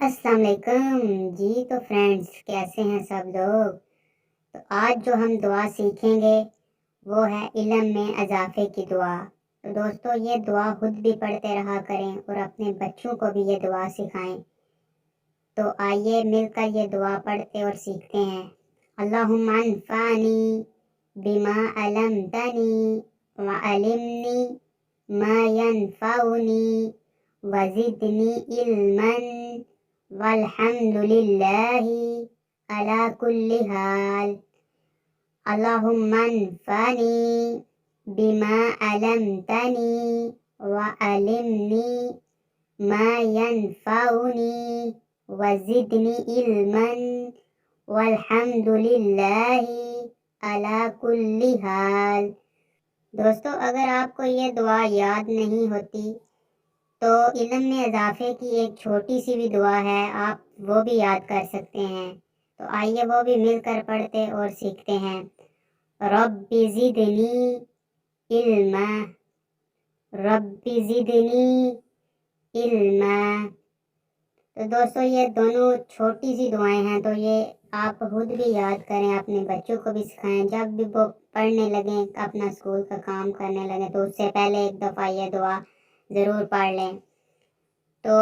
अस्सलाम वालेकुम जी। तो फ्रेंड्स, कैसे हैं सब लोग। तो आज जो हम दुआ सीखेंगे वो है इल्म में इजाफे की दुआ। तो दोस्तों, ये दुआ खुद भी पढ़ते रहा करें और अपने बच्चों को भी ये दुआ सिखाएं। तो आइए मिलकर ये दुआ पढ़ते और सीखते हैं। अल्लाहुम्मा अन्फ़अनी बिमा अल्लमतनी व अल्लिमनी मा यनफ़अनी वज़िदनी इल्मन वल्हम्दुलिल्लाहि अला कुल्ली हाल। अल्लाहुम्मा अन्फ़अनी बिमा अल्लमतनी व अल्लिमनी मा यनफ़अनी वज़िदनी इल्मन वल्हम्दुलिल्लाहि अला कुल्ली हाल। दोस्तों, अगर आपको ये दुआ याद नहीं होती तो इल्म में इजाफे की एक छोटी सी भी दुआ है, आप वो भी याद कर सकते हैं। तो आइए वो भी मिलकर पढ़ते और सीखते हैं। रब्बी ज़िदनी इल्मा, रब्बी ज़िदनी इल्मा। तो दोस्तों, ये दोनों छोटी सी दुआएं हैं, तो ये आप खुद भी याद करें, अपने बच्चों को भी सिखाएं। जब भी वो पढ़ने लगें, अपना स्कूल का काम करने लगें, तो उससे पहले एक दफ़ा ये दुआ ज़रूर पढ़ लें। तो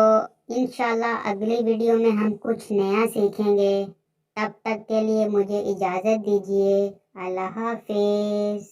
इंशाल्लाह अगली वीडियो में हम कुछ नया सीखेंगे। तब तक के लिए मुझे इजाज़त दीजिए। अल्लाह हाफिज़।